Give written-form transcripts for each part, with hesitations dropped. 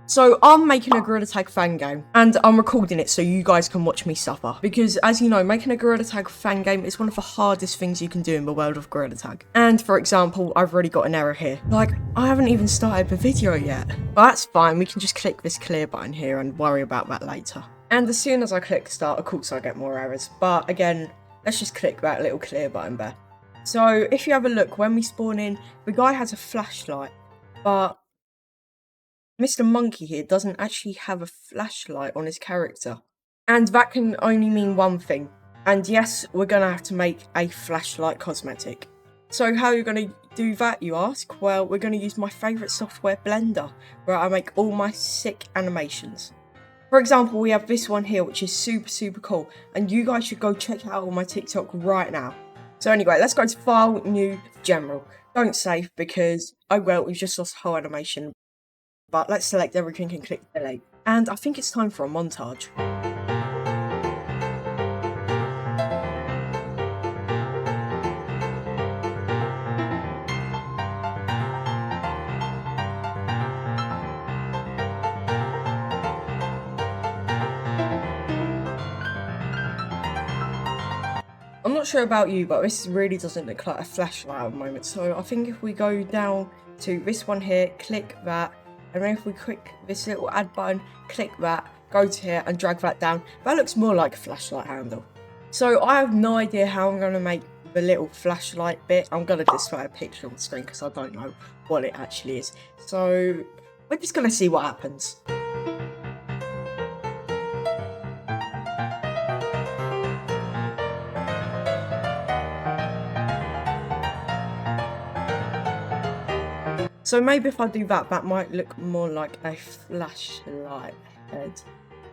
So I'm making a gorillatag fan game and I'm recording it so you guys can watch me suffer. Because as you know, making a gorillatag fan game is one of the hardest things you can do in the world of gorillatag. And for example, I've already got an error here. Like, I haven't even started the video yet. But that's fine, we can just click this clear button here and worry about that later. And as soon as I click start, of course I get more errors. But again, let's just click that little clear button there. So if you have a look, when we spawn in, the guy has a flashlight, but Mr. Monkey here doesn't actually have a flashlight on his character. And that can only mean one thing. And yes, we're going to have to make a flashlight cosmetic. So how are you going to do that, you ask? Well, we're going to use my favourite software, Blender, where I make all my sick animations. For example, we have this one here, which is super cool. And you guys should go check it out on my TikTok right now. So anyway, let's go to File, New, General. Don't save because, oh well, we've just lost the whole animation. But let's select everything and click delete. And I think it's time for a montage. I'm not sure about you, but this really doesn't look like a flashlight at the moment. So I think if we go down to this one here, click that. And then if we click this little add button, click that, go to here and drag that down. That looks more like a flashlight handle. So I have no idea how I'm going to make the little flashlight bit. I'm going to display a picture on the screen because I don't know what it actually is. So we're just going to see what happens. So maybe if I do that, that might look more like a flashlight head.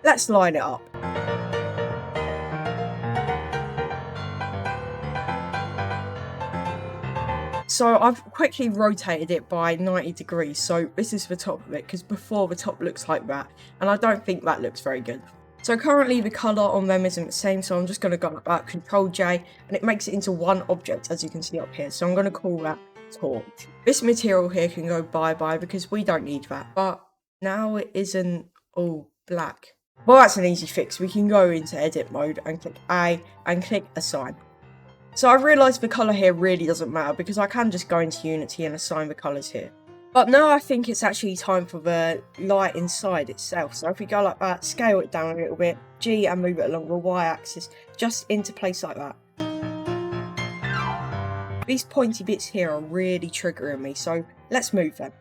Let's line it up. So I've quickly rotated it by 90 degrees. So this is the top of it, because before the top looks like that. And I don't think that looks very good. So currently the colour on them isn't the same. So I'm just going to go like that, Control J, and it makes it into one object, as you can see up here. So I'm going to call that torch. This material here can go bye-bye because we don't need that, but now it isn't all black. Well, that's an easy fix. We can go into edit mode and click A and click assign. So I've realised the colour here really doesn't matter because I can just go into Unity and assign the colours here. But now I think it's actually time for the light inside itself. So if we go like that, scale it down a little bit, G, and move it along the Y-axis just into place like that. These pointy bits here are really triggering me, so let's move them.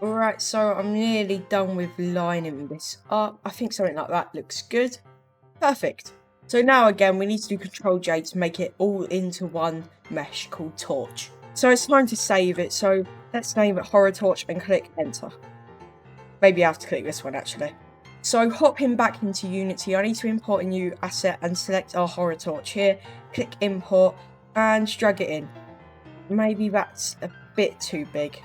Alright, so I'm nearly done with lining this up. I think something like that looks good. Perfect. So now again, we need to do Control J to make it all into one mesh called Torch. So it's time to save it, so let's name it Horror Torch and click Enter. Maybe I have to click this one actually. So hopping back into Unity, I need to import a new asset and select our horror torch here. Click import and drag it in. Maybe that's a bit too big.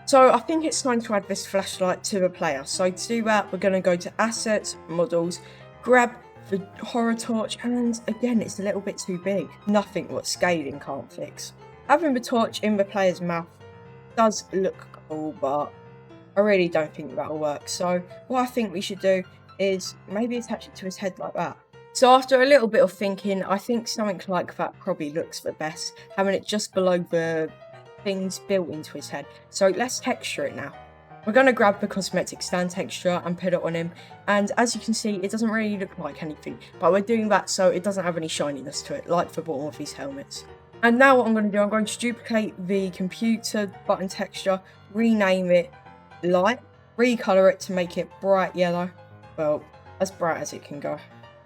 So I think it's time to add this flashlight to the player. So to do that, we're going to go to assets, models, grab the horror torch, and again, it's a little bit too big. Nothing what scaling can't fix. Having the torch in the player's mouth does look cool, but I really don't think that'll work. So what I think we should do is maybe attach it to his head like that. So after a little bit of thinking, I think something like that probably looks the best, having it just below the things built into his head. So let's texture it now. We're going to grab the cosmetic stand texture and put it on him. And as you can see, it doesn't really look like anything, but we're doing that so it doesn't have any shininess to it, like the bottom of his helmets. And now what I'm going to do, I'm going to duplicate the computer button texture, rename it light, recolor it to make it bright yellow, well, as bright as it can go,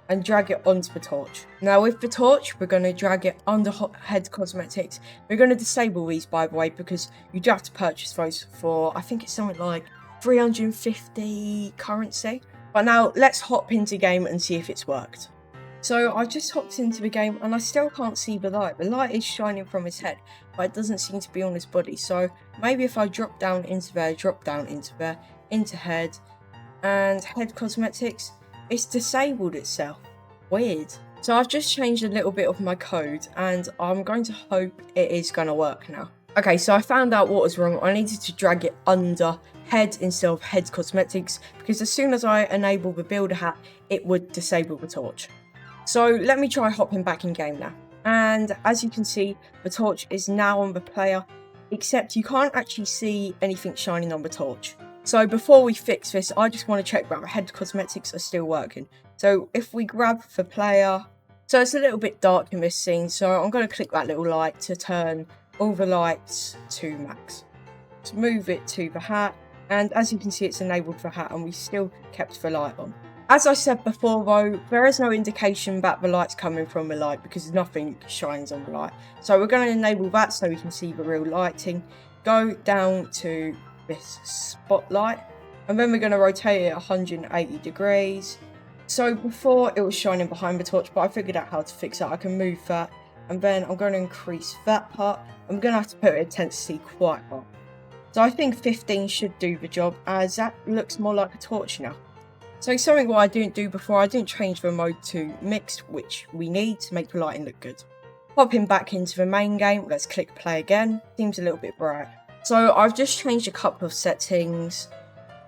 and drag it onto the torch. Now with the torch, we're going to drag it under head cosmetics. We're going to disable these, by the way, because you do have to purchase those for, I think it's something like 350 currency. But now let's hop into game and see if it's worked. So I just hopped into the game and I still can't see the light. The light is shining from his head, but it doesn't seem to be on his body. So maybe if I drop down into there, into head, and head cosmetics, it's disabled itself. Weird. So I've just changed a little bit of my code and I'm going to hope it is going to work now. Okay, so I found out what was wrong. I needed to drag it under head instead of head cosmetics, because as soon as I enable the builder hat, it would disable the torch. So let me try hopping back in game now. And as you can see, the torch is now on the player, except you can't actually see anything shining on the torch. So before we fix this, I just want to check that the head cosmetics are still working. So if we grab the player, so it's a little bit dark in this scene, so I'm going to click that little light to turn all the lights to max. Let's move it to the hat, and as you can see, it's enabled the hat and we still kept the light on. As I said before though, there is no indication that the light's coming from the light because nothing shines on the light. So we're going to enable that so we can see the real lighting. Go down to this spotlight, and then we're going to rotate it 180 degrees. So before it was shining behind the torch, but I figured out how to fix it. I can move that, and then I'm going to increase that part. I'm going to have to put intensity quite high. So I think 15 should do the job, as that looks more like a torch now. So something what I didn't do before, I didn't change the mode to mixed, which we need to make the lighting look good. Popping back into the main game, let's click play again. Seems a little bit bright. So I've just changed a couple of settings,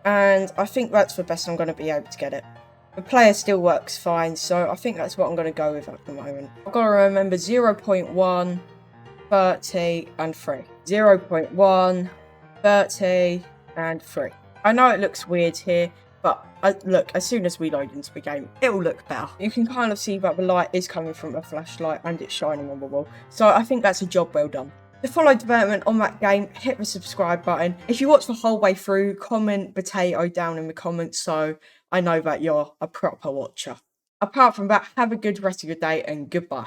and I think that's the best I'm going to be able to get it. The player still works fine, so I think that's what I'm going to go with at the moment. I've got to remember 0.1, 30 and 3. 0.1, 30 and 3. I know it looks weird here, but look, as soon as we load into the game, it will look better. You can kind of see that the light is coming from a flashlight and it's shining on the wall. So I think that's a job well done. To follow development on that game, hit the subscribe button. If you watch the whole way through, comment potato down in the comments so I know that you're a proper watcher. Apart from that, have a good rest of your day and goodbye.